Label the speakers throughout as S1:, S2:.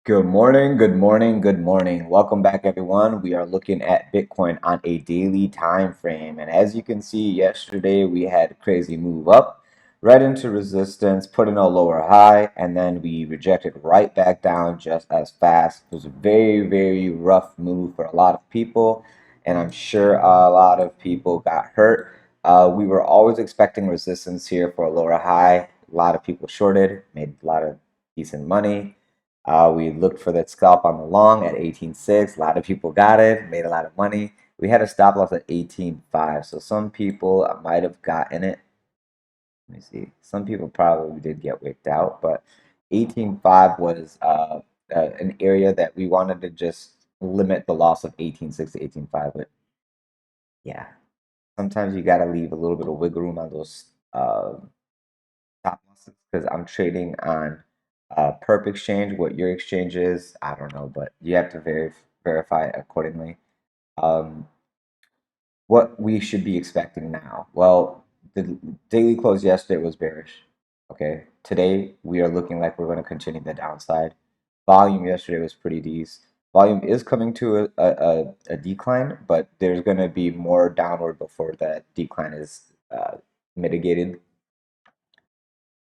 S1: Good morning, good morning, good morning. Welcome back, everyone. We are looking at Bitcoin on a daily time frame. And as you can see, yesterday we had a crazy move up right into resistance, put in a lower high, and then we rejected right back down just as fast. It was a very, very rough move for a lot of people, and I'm sure a lot of people got hurt. We were always expecting resistance here for a lower high. A lot of people shorted, made a lot of decent money. We looked for that scalp on the long at 18.6. A lot of people got it, made a lot of money. We had a stop loss at 18.5. So some people might have gotten it. Let me see. Some people probably did get wicked out, but 18.5 was an area that we wanted to just limit the loss of 18.6 to 18.5. But yeah, sometimes you got to leave a little bit of wiggle room on those stop losses because I'm trading on perp exchange. What your exchange is, I don't know, but you have to verify it accordingly. Um, what we should be expecting now? Well, the daily close yesterday was bearish. Okay, today we are looking like we're going to continue the downside. Volume yesterday was pretty decent. Volume is coming to a decline, but there's going to be more downward before that decline is mitigated.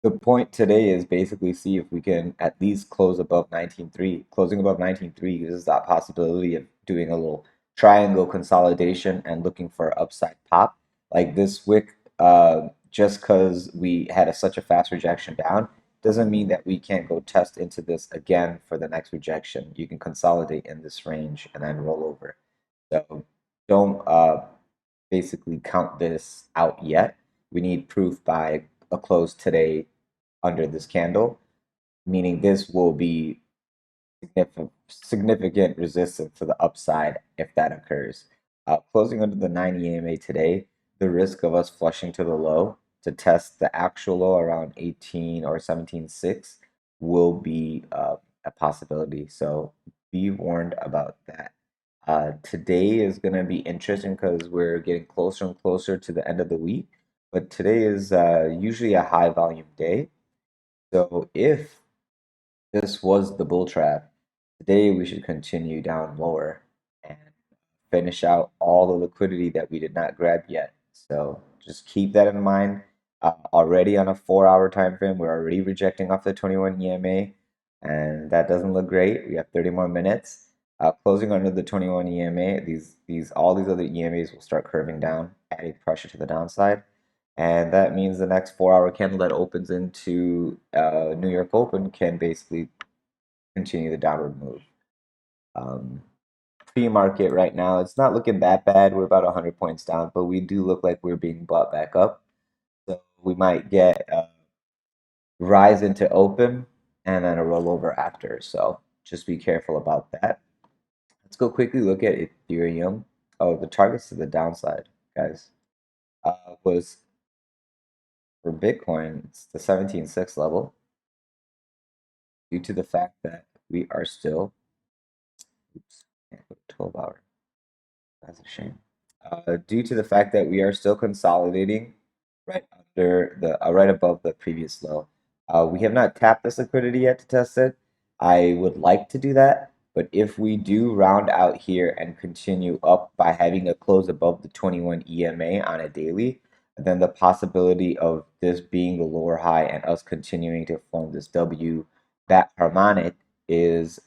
S1: The point today is basically see if we can at least close above 19.3. Closing above 19.3 is that possibility of doing a little triangle consolidation and looking for upside pop. Like this wick, just because we had such a fast rejection down, doesn't mean that we can't go test into this again for the next rejection. You can consolidate in this range and then roll over. So don't basically count this out yet. We need proof by a close today under this candle, meaning this will be significant resistance to the upside if that occurs. Closing under the 90 EMA today, the risk of us flushing to the low to test the actual low around 18 or 17.6 will be a possibility. So be warned about that. Today is going to be interesting because we're getting closer and closer to the end of the week. But today is usually a high volume day. So if this was the bull trap, today we should continue down lower and finish out all the liquidity that we did not grab yet. So just keep that in mind. Already on a 4 hour time frame, we're already rejecting off the 21 EMA, and that doesn't look great. We have 30 more minutes. Closing under the 21 EMA, all these other EMAs will start curving down, adding pressure to the downside. And that means the next 4 hour candle that opens into New York Open can basically continue the downward move. Um, Pre-market right now, it's not looking that bad. We're about 100 points down, but we do look like we're being bought back up. So we might get a rise into open and then a rollover after. So just be careful about that. Let's go quickly look at Ethereum. Oh, the targets to the downside, guys, was for Bitcoin, it's the 17.6 level due to the fact that we are still, oops, can't put 12 hour. That's a shame. Due to the fact that we are still consolidating right under the right above the previous low. We have not tapped this liquidity yet to test it. I would like to do that, but if we do round out here and continue up by having a close above the 21 EMA on a daily, then the possibility of this being the lower high and us continuing to form this W back harmonic is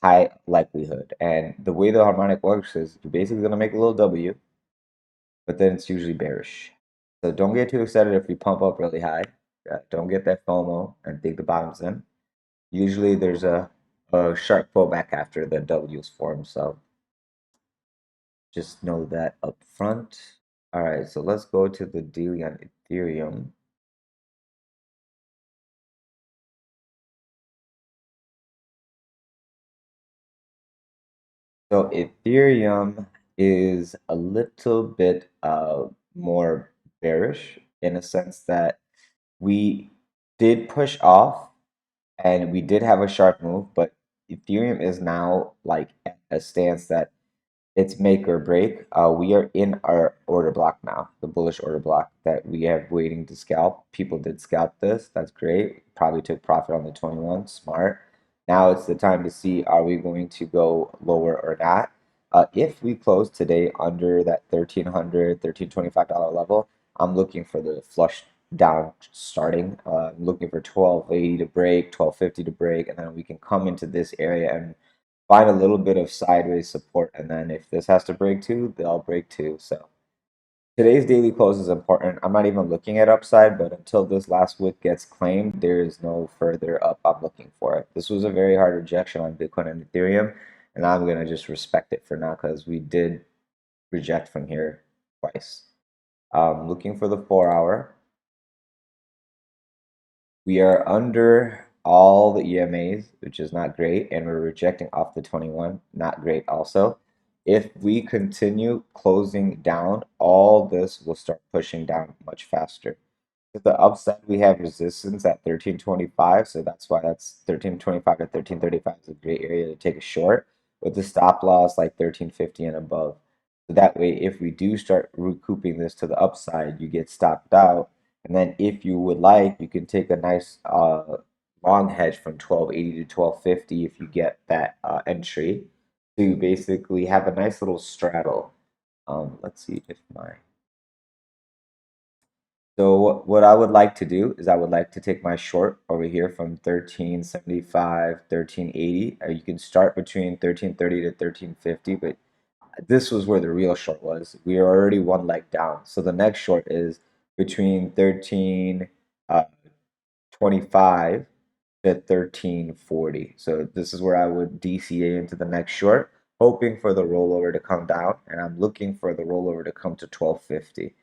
S1: high likelihood. And the way the harmonic works is you're basically going to make a little W, but then it's usually bearish. So don't get too excited if you pump up really high. Don't get that FOMO and think the bottom's in. Usually there's a sharp pullback after the W is formed. So just know that up front. All right, so let's go to the daily on Ethereum. So Ethereum is a little bit more bearish in a sense that we did push off and we did have a sharp move, but Ethereum is now like at a stance that it's make or break. We are in our order block now, the bullish order block that we have waiting to scalp. People did scalp this. That's great. Probably took profit on the 21. Smart. Now it's the time to see, are we going to go lower or not? If we close today under that $1,300, $1,325 level, I'm looking for the flush down starting. I'm looking for 1280 to break, 1250 to break, and then we can come into this area and find a little bit of sideways support. And then if this has to break too, they'll break too. So today's daily close is important. I'm not even looking at upside, but until this last wick gets claimed, there is no further up I'm looking for it. This was a very hard rejection on Bitcoin and Ethereum, and I'm going to just respect it for now because we did reject from here twice. Looking for the 4 hour. We are under all the EMAs, which is not great, and we're rejecting off the 21, not great also. If we continue closing down, all this will start pushing down much faster. To the upside, we have resistance at 1325, so that's why that's 1325 to 1335 is a great area to take a short, with the stop loss like 1350 and above. So that way, if we do start recouping this to the upside, you get stopped out. And then if you would like, you can take a nice long hedge from 1280 to 1250 if you get that entry to basically have a nice little straddle. Let's see if my so what I would like to do is I would like to take my short over here from 1375, 1380. You can start between 1330 to 1350, but this was where the real short was. We are already one leg down. So the next short is between 1325 to 1340. So this is where I would DCA into the next short, hoping for the rollover to come down, and I'm looking for the rollover to come to 1250.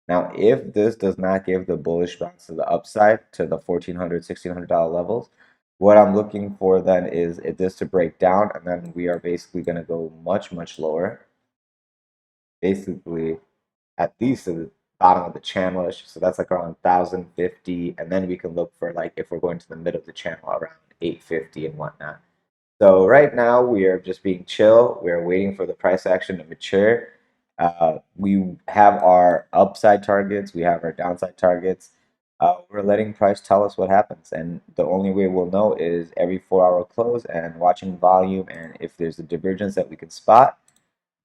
S1: Now, if this does not give the bullish bounce to the upside to the $1,400, $1,600 levels, what I'm looking for then is this to break down, and then we are basically going to go much, much lower, basically at least to the bottom of the channelish. So that's like around 1,050. And then we can look for like if we're going to the middle of the channel around 850 and whatnot. So right now we are just being chill. We are waiting for the price action to mature. We have our upside targets. We have our downside targets. We're letting price tell us what happens. And the only way we'll know is every 4 hour close and watching volume. And if there's a divergence that we can spot,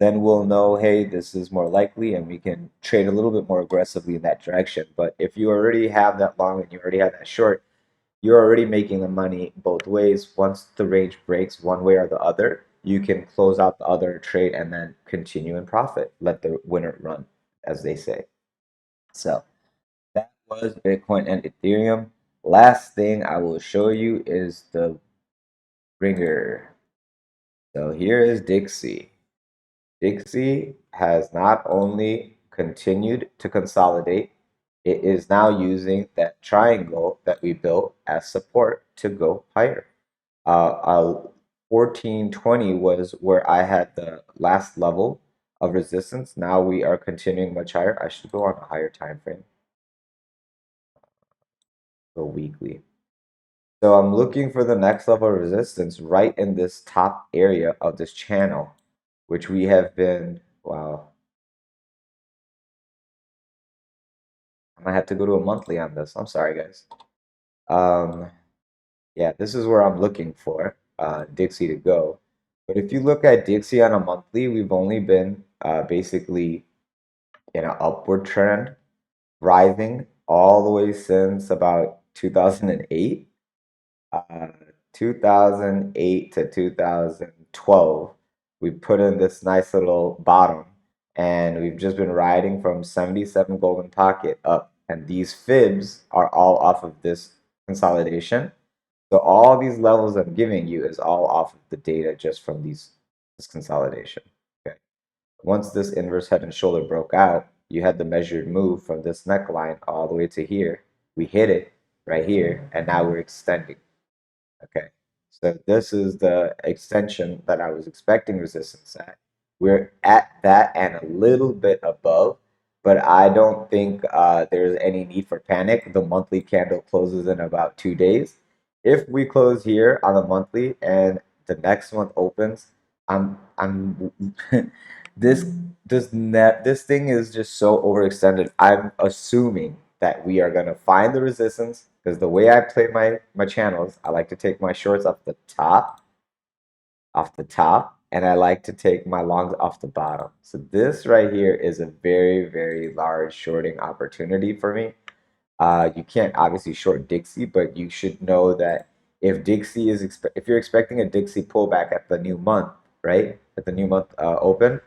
S1: then we'll know, hey, this is more likely, and we can trade a little bit more aggressively in that direction. But if you already have that long and you already have that short, you're already making the money both ways. Once the range breaks one way or the other, you can close out the other trade and then continue in profit. Let the winner run, as they say. So that was Bitcoin and Ethereum. Last thing I will show you is the ringer. So here is Dixie. Dixie has not only continued to consolidate, it is now using that triangle that we built as support to go higher. 1420 was where I had the last level of resistance. Now we are continuing much higher. I should go on a higher time frame, go weekly. So I'm looking for the next level of resistance right in this top area of this channel, which we have been, wow, I might have to go to a monthly on this. I'm sorry, guys. Yeah, this is where I'm looking for Dixie to go. But if you look at Dixie on a monthly, we've only been basically in an upward trend, rising all the way since about 2008. 2008 to 2012, we put in this nice little bottom, and we've just been riding from 77 golden pocket up, and these fibs are all off of this consolidation. So all these levels I'm giving you is all off of the data just from this consolidation. Okay. Once this inverse head and shoulder broke out, you had the measured move from this neckline all the way to here. We hit it right here, and now we're extending. Okay, so this is the extension that I was expecting resistance at. We're at that and a little bit above, but I don't think there's any need for panic. The monthly candle closes in about 2 days. If we close here on the monthly and the next month opens, I'm this this thing is just so overextended. I'm assuming that we are going to find the resistance, because the way I play my channels, I like to take my shorts off the top, and I like to take my longs off the bottom. So this right here is a very, very large shorting opportunity for me. You can't obviously short Dixie, but you should know that if Dixie is if you're expecting a Dixie pullback at the new month, right? At the new month open,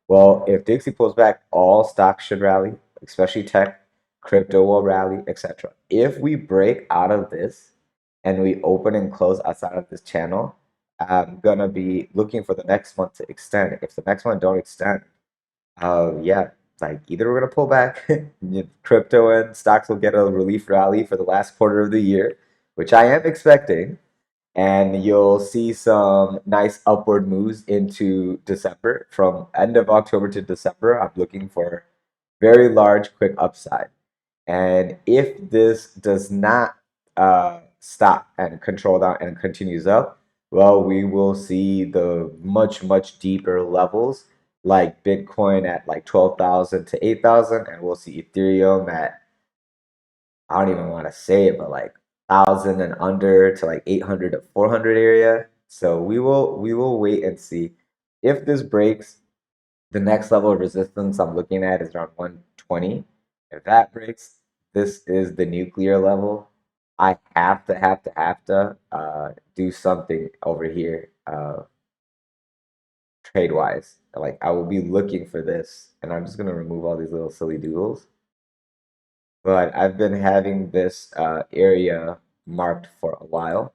S1: well, if Dixie pulls back, all stocks should rally, especially tech, crypto will rally, etc. If we break out of this and we open and close outside of this channel, I'm gonna be looking for the next month to extend. If the next one don't extend, yeah, like either we're gonna pull back, crypto and stocks will get a relief rally for the last quarter of the year, which I am expecting, and you'll see some nice upward moves into December. From end of October to December, I'm looking for very large, quick upside. And if this does not stop and control down and continues up, well, we will see the much, much deeper levels like Bitcoin at like 12,000 to 8,000, and we'll see Ethereum at, I don't even want to say it, but like 1,000 and under to like 800 to 400 area. So we will wait and see. If this breaks, the next level of resistance I'm looking at is around 120. If that breaks, this is the nuclear level. I have to do something over here trade wise. Like I will be looking for this, and I'm just gonna remove all these little silly doodles. But I've been having this area marked for a while,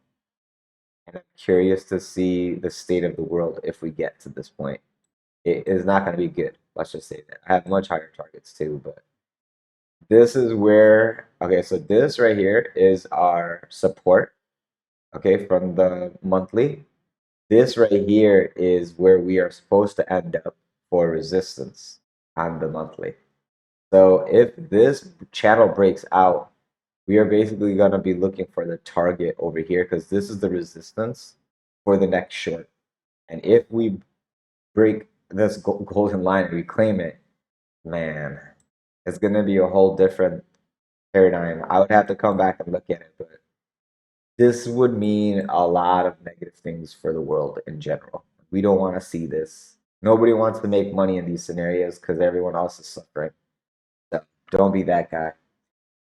S1: and I'm curious to see the state of the world if we get to this point. It is not going to be good. Let's just say that. I have much higher targets too, but this is where, okay, so this right here is our support, okay, from the monthly. This right here is where we are supposed to end up for resistance on the monthly. So if this channel breaks out, we are basically going to be looking for the target over here, because this is the resistance for the next short. And if we break this golden line and reclaim it, man, it's going to be a whole different paradigm. I would have to come back and look at it, but this would mean a lot of negative things for the world in general. We don't want to see this. Nobody wants to make money in these scenarios because everyone else is suffering. So don't be that guy.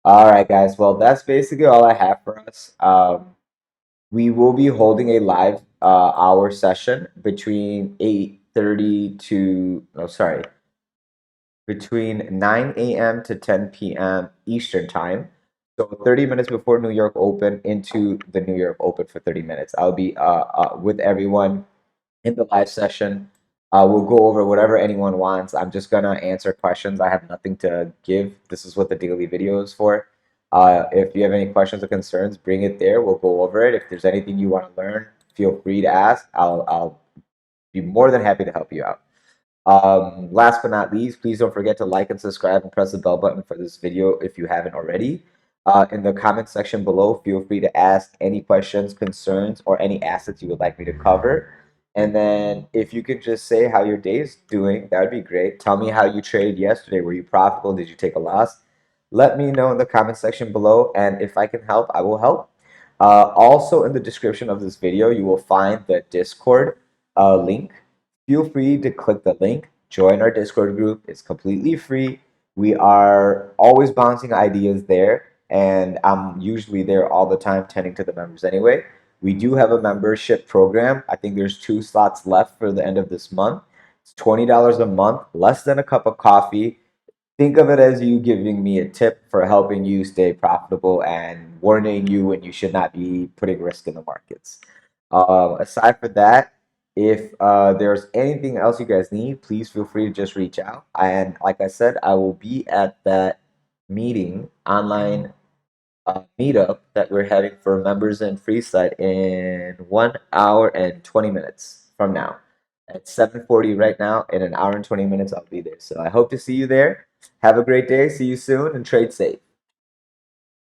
S1: All right, guys. Well, that's basically all I have for us. We will be holding a live hour session between 8:30 to, oh, sorry, between 9 a.m. to 10 p.m. Eastern time. So 30 minutes before New York Open into the New York Open for 30 minutes. I'll be with everyone in the live session. We'll go over whatever anyone wants. I'm just gonna answer questions. I have nothing to give. This is what the daily video is for. If you have any questions or concerns, bring it there. We'll go over it. If there's anything you want to learn, feel free to ask. I'll be more than happy to help you out. Last but not least, please don't forget to like and subscribe and press the bell button for this video if you haven't already. In the comment section below, feel free to ask any questions, concerns, or any assets you would like me to cover. And then if you could just say how your day is doing, that would be great. Tell me how you traded yesterday. Were you profitable? Did you take a loss? Let me know in the comment section below, and if I can help, I will help. Also, in the description of this video, you will find the Discord link. Feel free to click the link, join our Discord group. It's completely free. We are always bouncing ideas there, and I'm usually there all the time tending to the members anyway. We do have a membership program. I think there's 2 slots left for the end of this month. It's $20 a month, less than a cup of coffee. Think of it as you giving me a tip for helping you stay profitable and warning you when you should not be putting risk in the markets. Aside from that, if there's anything else you guys need, please feel free to just reach out. And like I said, I will be at that meeting, online meetup that we're having for members in Freeside in 1 hour and 20 minutes from now. At 7:40 right now, in an hour and 20 minutes, I'll be there. So I hope to see you there. Have a great day. See you soon and trade safe.